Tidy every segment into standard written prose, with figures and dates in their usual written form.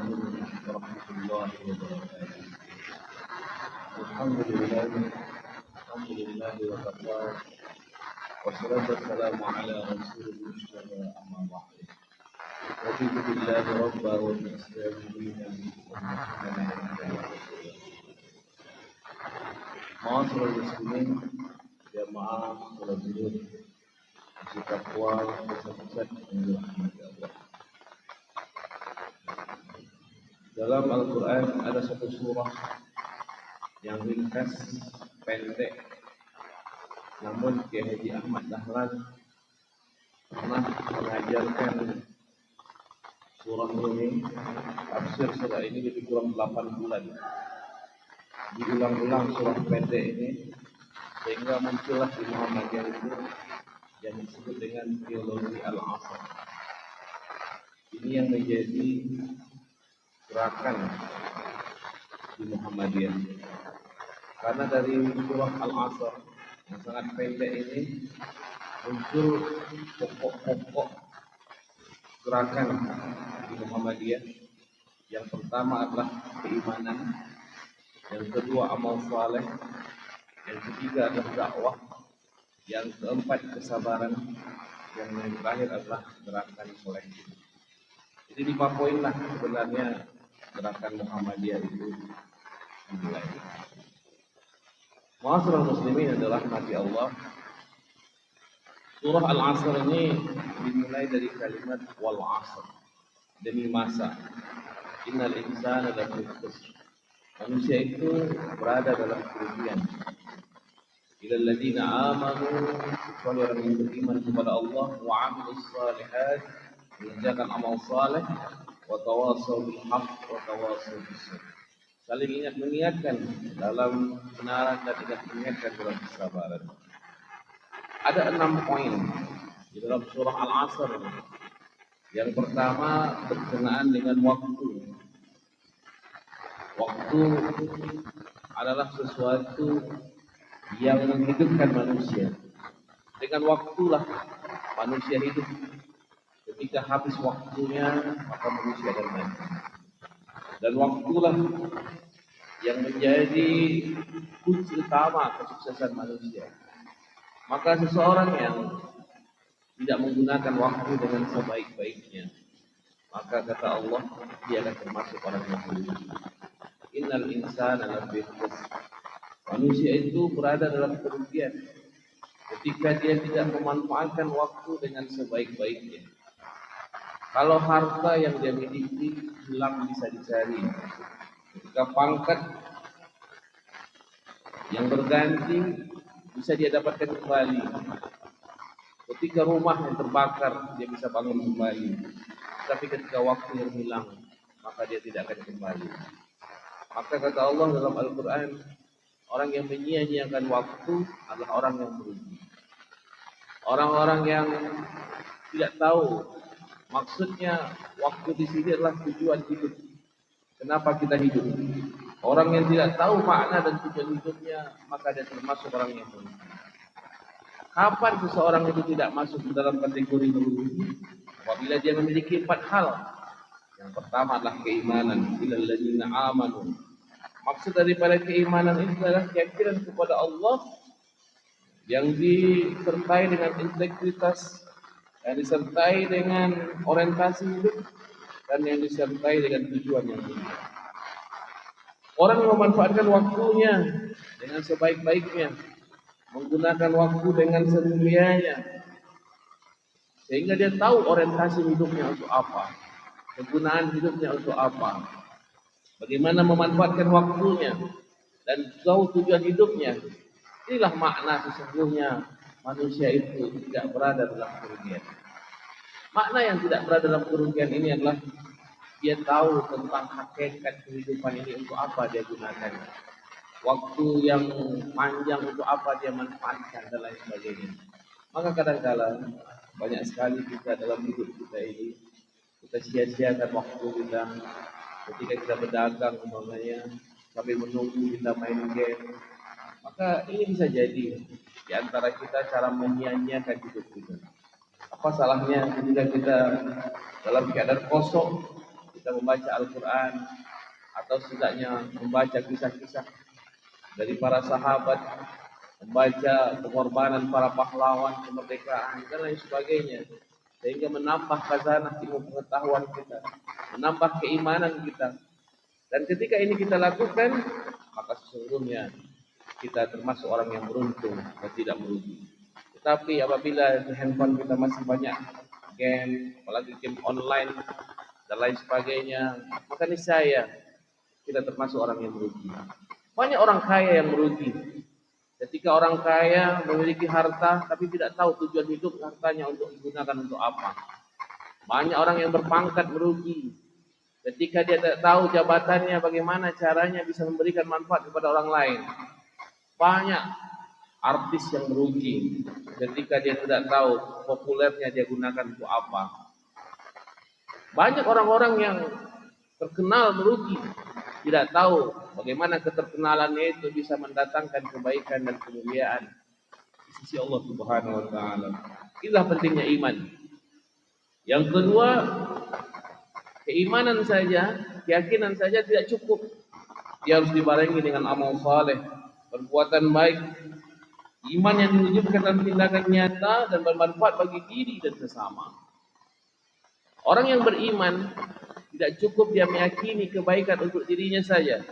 warahmatullahi wabarakatuh. Alhamdulillah wa kafa. Wassalatu wassalamu ala rasulil mustafa amma ba'd. Raditu billahi rabba wa bil islam dinan wa Ma'asyiral muslimin, jamaah salat zuhur, bertakwa, bersama-sama dirahmati Allah. Dalam Al-Quran ada satu surah yang ringkas, pendek, namun Kiai Haji Ahmad Dahlan pernah mengajarkan surah ini, tafsir surah ini lebih kurang 8 bulan. Diulang-ulang surah pendek ini sehingga muncullah di Muhammadiyah itu yang disebut dengan teologi Al-Asr. Ini yang menjadi gerakan di Muhammadiyah. Karena dari surah Al-Asr yang sangat pendek ini muncul pokok-pokok gerakan di Muhammadiyah. Yang pertama adalah keimanan, yang kedua amal saleh, yang ketiga adalah dakwah, yang keempat kesabaran, yang terakhir adalah gerakan kolektif. Jadi 5 poin lah sebenarnya gerakan Muhammadiyah itu dimulai. Ma'asyiral muslimin adalah rahmati Allah. Surah Al-Asr ini dimulai dari kalimat wal asr, demi masa. Innal insana lafi khusr. Manusia itu berada dalam kerugian. Ilal ladzina amanu, kecuali orang yang beriman kepada Allah, wa amilus shalihat, mengerjakan amal saleh, wa tawassaw bil haqq wa tawassaw bis sabr. Saling mengingatkan dalam kebenaran dan mengingatkan dalam kesabaran. Ada 6 poin di dalam surah Al-Asr. Yang pertama berkenaan dengan waktu. Waktu adalah sesuatu yang menghidupkan manusia. Dengan waktulah manusia hidup. Ketika habis waktunya, maka manusia akan mati. Dan waktulah yang menjadi kunci utama kesuksesan manusia. Maka seseorang yang tidak menggunakan waktu dengan sebaik-baiknya, maka kata Allah, dia akan termasuk orang yang merugi. Innal insana lafi khusr. Manusia itu berada dalam kerugian ketika dia tidak memanfaatkan waktu dengan sebaik-baiknya. Kalau harta yang dia miliki hilang bisa dicari. Ketika pangkat yang berganti bisa dia dapatkan kembali. Ketika rumah yang terbakar dia bisa bangun kembali. Tapi ketika waktu yang hilang maka dia tidak akan kembali. Maka kata Allah dalam Al-Quran, orang yang menyia-nyiakan waktu adalah orang yang merugi. Orang-orang yang tidak tahu maksudnya waktu di sini adalah tujuan hidup. Kenapa kita hidup? Orang yang tidak tahu makna dan tujuan hidupnya, maka dia termasuk orang yang merugi. Kapan seseorang itu tidak masuk dalam kategori merugi? Apabila dia memiliki 4 hal. Yang pertama adalah keimanan. Ilal ladzina amanu. Maksud daripada keimanan itu adalah keyakinan kepada Allah yang disertai dengan integritas, yang disertai dengan orientasi hidup, dan yang disertai dengan tujuan yang tinggi. Orang yang memanfaatkan waktunya dengan sebaik-baiknya, menggunakan waktu dengan semulianya, sehingga dia tahu orientasi hidupnya untuk apa, kegunaan hidupnya untuk apa, bagaimana memanfaatkan waktunya, dan tahu tujuan hidupnya. Inilah makna sesungguhnya manusia itu tidak berada dalam kerugian. Makna yang tidak berada dalam kerugian ini adalah dia tahu tentang hakikat kehidupan ini untuk apa dia gunakan. Waktu yang panjang untuk apa dia manfaatkan dan lain sebagainya. Maka kadang-kadang banyak sekali kita dalam hidup kita ini kita sia-siakan waktu kita ketika kita berdagang umpamanya sambil menunggu kita main game. Maka ini bisa jadi di antara kita cara menyia-nyiakan hidup kita. Apa salahnya ketika kita dalam keadaan kosong kita membaca Al-Quran atau setidaknya membaca kisah-kisah dari para sahabat, membaca pengorbanan para pahlawan kemerdekaan dan lain sebagainya, sehingga menambah khazanah ilmu pengetahuan kita, menambah keimanan kita. Dan ketika ini kita lakukan, maka sesungguhnya kita termasuk orang yang beruntung dan tidak merugi. Tetapi apabila di handphone kita masih banyak game, apalagi game online dan lain sebagainya, maka niscaya kita termasuk orang yang merugi. Banyak orang kaya yang merugi. Ketika orang kaya memiliki harta tapi tidak tahu tujuan hidup hartanya untuk digunakan untuk apa. Banyak orang yang berpangkat merugi. Ketika dia tidak tahu jabatannya bagaimana caranya bisa memberikan manfaat kepada orang lain. Banyak artis yang merugi ketika dia tidak tahu populernya dia gunakan untuk apa. Banyak orang-orang yang terkenal merugi, tidak tahu bagaimana keterkenalannya itu bisa mendatangkan kebaikan dan kemuliaan di sisi Allah Subhanahu wa taala. Inilah pentingnya iman. Yang kedua, keimanan saja, keyakinan saja tidak cukup. Dia harus dibarengi dengan amal saleh, perbuatan baik, iman yang diwujudkan dalam tindakan nyata dan bermanfaat bagi diri dan sesama. Orang yang beriman tidak cukup dia meyakini kebaikan untuk dirinya saja.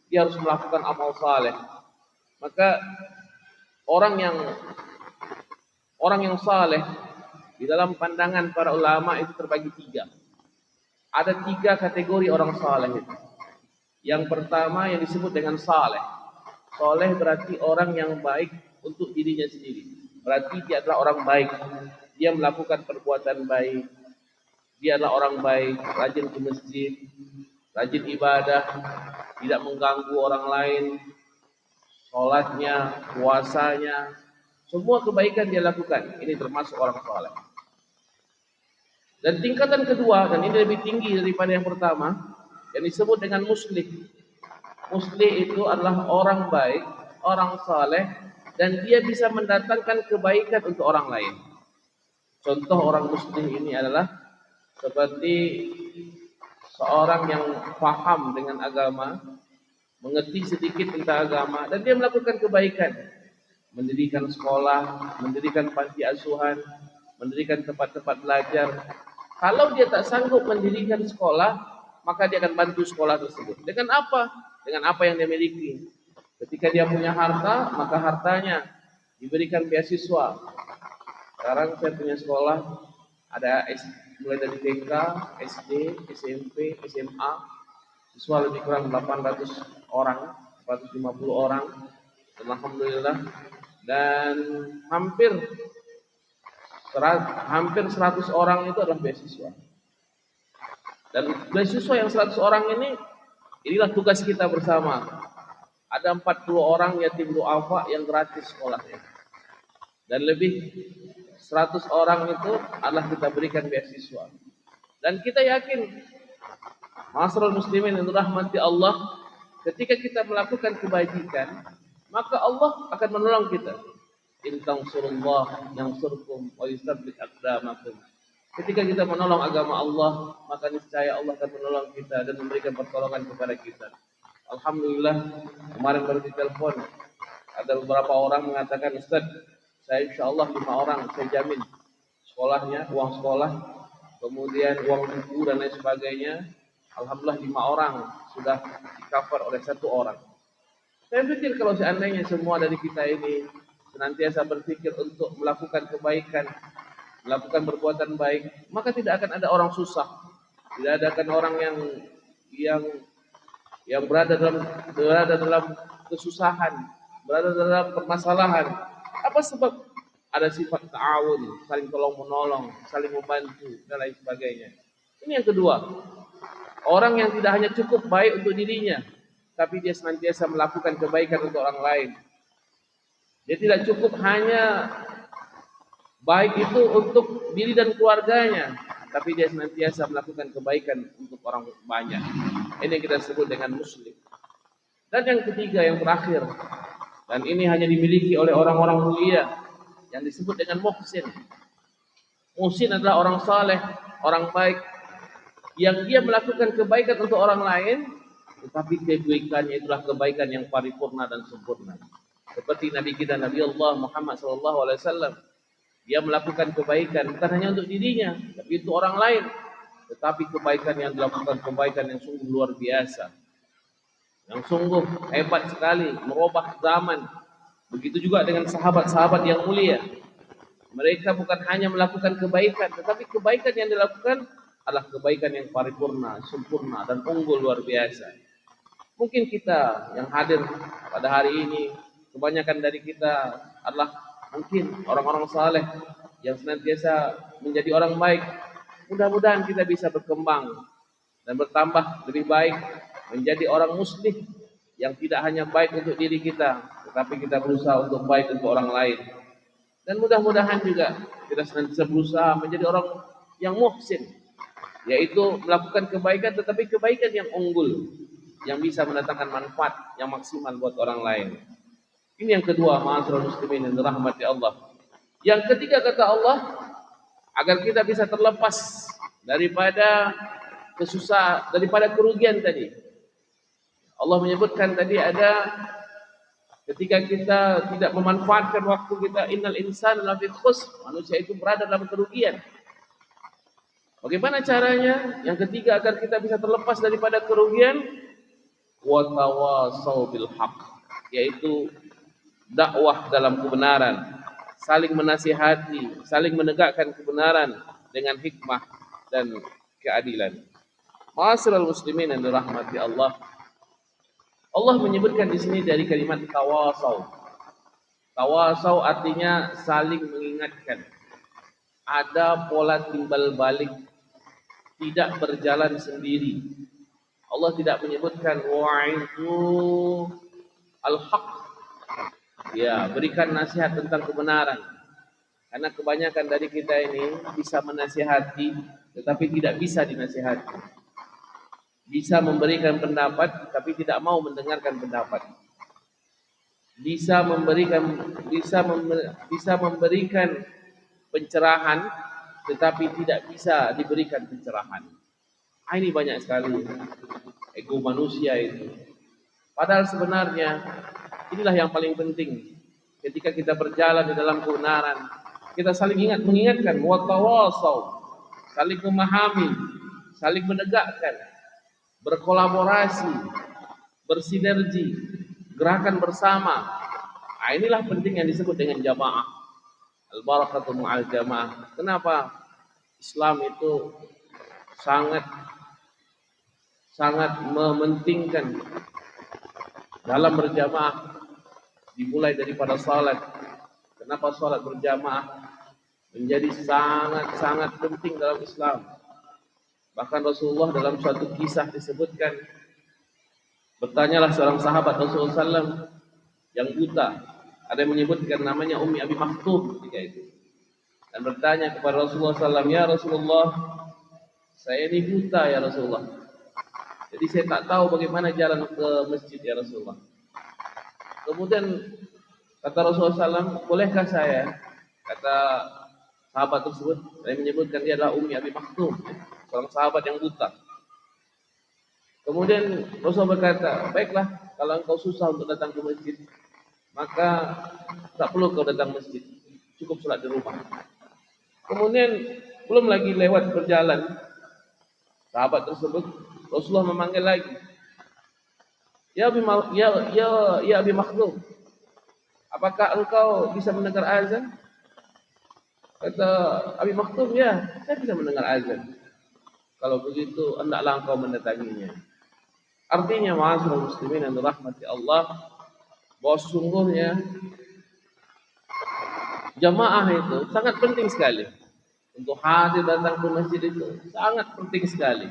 Dia harus melakukan amal saleh. Maka orang yang saleh di dalam pandangan para ulama itu terbagi tiga. Ada tiga kategori orang saleh itu. Yang pertama yang disebut dengan saleh. Saleh berarti orang yang baik untuk dirinya sendiri. Berarti dia adalah orang baik. Dia melakukan perbuatan baik. Dia adalah orang baik, rajin ke masjid, rajin ibadah, tidak mengganggu orang lain, sholatnya, puasanya, semua kebaikan dia lakukan. Ini termasuk orang saleh. Dan tingkatan kedua, dan ini lebih tinggi daripada yang pertama, yang disebut dengan muslih. Muslih itu adalah orang baik, orang saleh, dan dia bisa mendatangkan kebaikan untuk orang lain. Contoh orang muslih ini adalah seperti seorang yang paham dengan agama, mengerti sedikit tentang agama, dan dia melakukan kebaikan, mendirikan sekolah, mendirikan panti asuhan, mendirikan tempat-tempat belajar. Kalau dia tak sanggup mendirikan sekolah, maka dia akan bantu sekolah tersebut. Dengan apa? Dengan apa yang dia miliki. Ketika dia punya harta, maka hartanya diberikan beasiswa. Sekarang saya punya sekolah, ada mulai dari TK, SD, SMP, SMA, siswa lebih kurang 800 orang, 450 orang, alhamdulillah, dan hampir 100 orang itu adalah beasiswa. Dan beasiswa yang 100 orang ini, inilah tugas kita bersama. Ada 40 orang yatim duafa yang gratis sekolahnya. Dan lebih 100 orang itu adalah kita berikan beasiswa. Dan kita yakin, masyarakat muslimin yang dirahmati Allah, ketika kita melakukan kebajikan, maka Allah akan menolong kita. In tansurullah yansurkum wa yutsabbit aqdamakum. Ketika kita menolong agama Allah, maka niscaya Allah akan menolong kita dan memberikan pertolongan kepada kita. Alhamdulillah, kemarin baru ditelepon, ada beberapa orang mengatakan, Ustaz, saya insya Allah 5 orang, saya jamin sekolahnya, uang sekolah, kemudian uang buku dan lain sebagainya. Alhamdulillah 5 orang sudah di-cover oleh 1 orang. Saya pikir kalau seandainya semua dari kita ini senantiasa berpikir untuk melakukan kebaikan, melakukan perbuatan baik, maka tidak akan ada orang susah, tidak ada akan orang yang berada dalam kesusahan, berada dalam permasalahan. Apa sebab? Ada sifat ta'awun, saling tolong menolong, saling membantu dan lain sebagainya. Ini yang kedua. Orang yang tidak hanya cukup baik untuk dirinya, tapi dia senantiasa melakukan kebaikan untuk orang lain. Dia tidak cukup hanya baik itu untuk diri dan keluarganya, tapi dia senantiasa melakukan kebaikan untuk orang banyak. Ini yang kita sebut dengan muslim. Dan yang ketiga, yang terakhir, dan ini hanya dimiliki oleh orang-orang mulia, yang disebut dengan muhsin. Muhsin adalah orang saleh, orang baik. yang dia melakukan kebaikan untuk orang lain, tetapi kebaikannya itulah kebaikan yang paripurna dan sempurna. Seperti Nabi kita Nabi Allah Muhammad SAW, dia melakukan kebaikan bukan hanya untuk dirinya, tapi untuk orang lain. Tetapi kebaikan yang dilakukan kebaikan yang sungguh luar biasa, yang sungguh hebat sekali, merubah zaman. Begitu juga dengan sahabat-sahabat yang mulia. Mereka bukan hanya melakukan kebaikan, tetapi kebaikan yang dilakukan adalah kebaikan yang paripurna, sempurna, dan unggul luar biasa. Mungkin kita yang hadir pada hari ini, kebanyakan dari kita adalah mungkin orang-orang saleh yang senantiasa menjadi orang baik. Mudah-mudahan kita bisa berkembang dan bertambah lebih baik menjadi orang muslim yang tidak hanya baik untuk diri kita, tetapi kita berusaha untuk baik untuk orang lain. Dan mudah-mudahan juga kita senantiasa berusaha menjadi orang yang muhsin, yaitu melakukan kebaikan tetapi kebaikan yang unggul, yang bisa mendatangkan manfaat yang maksimal buat orang lain. Ini yang kedua, ma'asyiral muslimin yang dirahmati Allah. Yang ketiga kata Allah, agar kita bisa terlepas daripada kesusahan, daripada kerugian tadi. Allah menyebutkan tadi ada ketika kita tidak memanfaatkan waktu kita, innal insana lafi khusr, manusia itu berada dalam kerugian. Bagaimana caranya? Yang ketiga agar kita bisa terlepas daripada kerugian, wa tawasau bil haq, yaitu dakwah dalam kebenaran, saling menasihati, saling menegakkan kebenaran dengan hikmah dan keadilan. Ma'asyiral muslimin yang dirahmati Allah. Allah menyebutkan di sini dari kalimat tawasau. Tawasau artinya saling mengingatkan. Ada pola timbal balik, tidak berjalan sendiri. Allah tidak menyebutkan wa'idu al-haq. Ya, berikan nasihat tentang kebenaran. Karena kebanyakan dari kita ini bisa menasihati, tetapi tidak bisa dinasihati. Bisa memberikan pendapat, tapi tidak mau mendengarkan pendapat. Bisa memberikan pencerahan, tetapi tidak bisa diberikan pencerahan. Ini banyak sekali ego manusia itu. Padahal sebenarnya inilah yang paling penting. Ketika kita berjalan di dalam kebenaran, kita saling mengingatkan, wa tawasau, saling memahami, saling menegakkan, berkolaborasi, bersinergi, gerakan bersama. Inilah penting yang disebut dengan jamaah. Al-barakatu ma'al jamaah. Kenapa Islam itu sangat mementingkan dalam berjamaah, dimulai daripada salat. Kenapa salat berjamaah menjadi sangat penting dalam Islam? Bahkan Rasulullah dalam suatu kisah disebutkan, bertanyalah seorang sahabat Rasulullah SAW yang buta. Ada yang menyebutkan namanya Ummi Abi Maktum ketika itu. Dan bertanya kepada Rasulullah SAW, ya Rasulullah, saya ini buta ya Rasulullah. Jadi saya tak tahu bagaimana jalan ke masjid ya Rasulullah. Kemudian kata Rasulullah SAW, bolehkah saya? Kata sahabat tersebut, saya menyebutkan dia adalah Ummi Abi Maktum, seorang sahabat yang buta. Kemudian Rasulullah berkata, baiklah, kalau engkau susah untuk datang ke masjid, maka tak perlu kau datang masjid, cukup sholat di rumah. Kemudian belum lagi lewat berjalan, sahabat tersebut Rasulullah memanggil lagi, ya Abi Maktum, apakah engkau bisa mendengar azan? Kata Abi Maktum, ya, saya bisa mendengar azan. Kalau begitu, hendaklah engkau mendatanginya. Artinya, ma'asyiral muslimin yang dirahmati Allah, bahwa sesungguhnya jamaah itu sangat penting sekali. Untuk hadir datang ke masjid itu sangat penting sekali.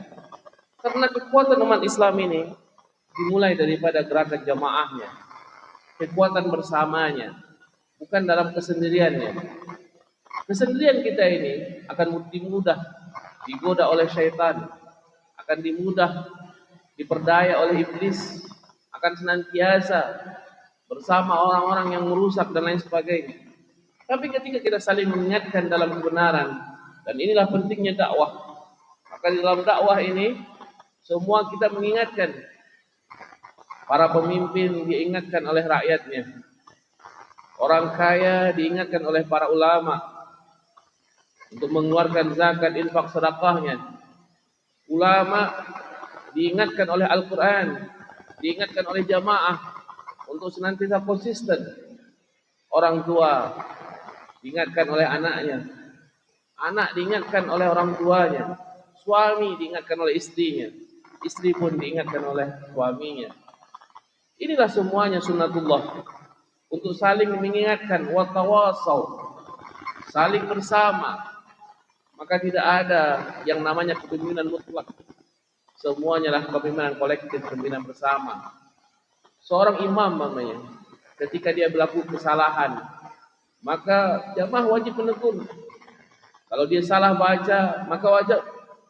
Karena kekuatan umat Islam ini dimulai daripada gerakan jamaahnya, kekuatan bersamanya, bukan dalam kesendiriannya. Kesendirian kita ini akan dimudah digoda oleh syaitan, akan dimudah diperdaya oleh iblis, akan senantiasa bersama orang-orang yang merusak dan lain sebagainya. Tapi ketika kita saling mengingatkan dalam kebenaran, dan inilah pentingnya dakwah, maka Maka di dalam dakwah ini semua kita mengingatkan, para pemimpin diingatkan oleh rakyatnya, orang kaya diingatkan oleh para ulama untuk mengeluarkan zakat, infak, sedekahnya. Ulama diingatkan oleh Al-Quran, diingatkan oleh jamaah untuk senantiasa konsisten. Orang tua diingatkan oleh anaknya, anak diingatkan oleh orang tuanya, suami diingatkan oleh istrinya, istri pun diingatkan oleh suaminya. Inilah semuanya sunnatullah untuk saling mengingatkan, watawasau, saling bersama. Maka tidak ada yang namanya kepemimpinan mutlak. Semuanya lah kepemimpinan kolektif, kepemimpinan bersama. Seorang imam namanya, ketika dia berlaku kesalahan, maka jamaah wajib menegur. Kalau dia salah baca, maka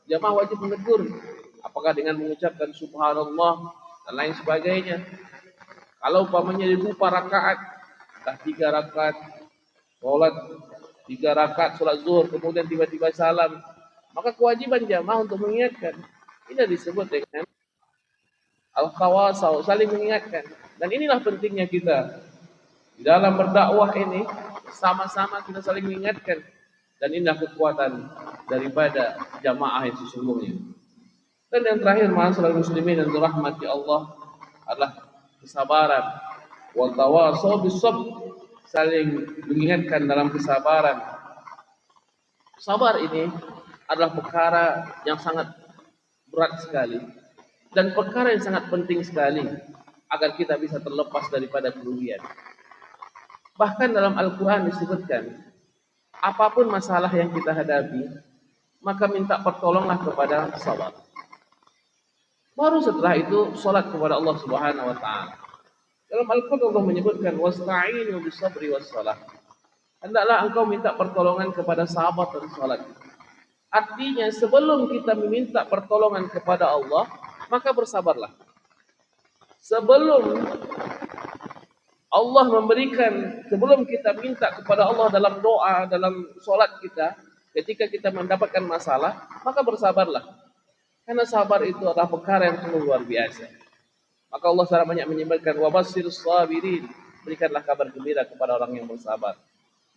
jamaah wajib menegur. Apakah dengan mengucapkan subhanallah dan lain sebagainya. Kalau umpamanya lupa rakaat, dah 3 rakaat, sholat 3 rakaat, sholat zuhur, kemudian tiba-tiba salam, maka kewajiban jamaah untuk mengingatkan. Ini disebut dengan al-khawasau, saling mengingatkan. Dan inilah pentingnya kita di dalam berdakwah ini, sama-sama kita saling mengingatkan. Dan inilah kekuatan daripada jamaah yang sesungguhnya. Dan yang terakhir, ma'asyiral muslimin yang dirahmati Allah, adalah kesabaran. Wa tawasau bis-sabr, saling mengingatkan dalam kesabaran. Sabar ini adalah perkara yang sangat berat sekali dan perkara yang sangat penting sekali agar kita bisa terlepas daripada kerugian. Bahkan dalam Al-Quran disebutkan, apapun masalah yang kita hadapi, maka minta pertolongan kepada sabar. Baru setelah itu salat kepada Allah Subhanahu wa taala. Dalam Al-Quran Allah menyebutkan wasta'inu bis-sabri was-salah. Hendaklah engkau minta pertolongan kepada sahabat dan salat. Artinya sebelum kita meminta pertolongan kepada Allah, maka bersabarlah. Sebelum Allah memberikan, sebelum kita minta kepada Allah dalam doa, dalam salat kita, ketika kita mendapatkan masalah, maka bersabarlah. Karena sabar itu adalah perkara yang sungguh luar biasa. Maka Allah secara banyak menyebutkan wabashshirus sabirin, berikanlah kabar gembira kepada orang yang bersabar.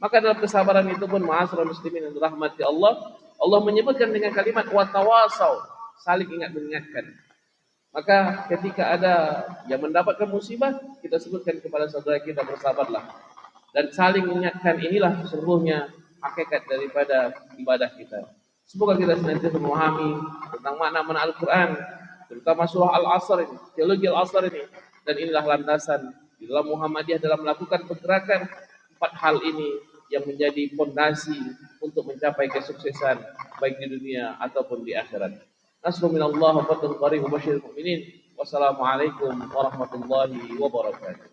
Maka dalam kesabaran itu pun ma'asyiral muslimin yang dirahmati Allah, Allah menyebutkan dengan kalimat watawasau, saling ingat mengingatkan. Maka ketika ada yang mendapatkan musibah, kita sebutkan kepada saudara kita bersabarlah. Dan saling mengingatkan, inilah sesungguhnya hakikat daripada ibadah kita. Semoga kita senantiasa memahami tentang makna-makna Al-Quran, terutama surah Al-Asr ini, teologi Al-Asr ini. Dan inilah landasan di dalam Muhammadiyah dalam melakukan pergerakan 4 hal ini yang menjadi fondasi untuk mencapai kesuksesan baik di dunia ataupun di akhirat. Nasrul minallah wa fathun qarib wa basyiril mu'minin. Wassalamualaikum warahmatullahi wabarakatuh.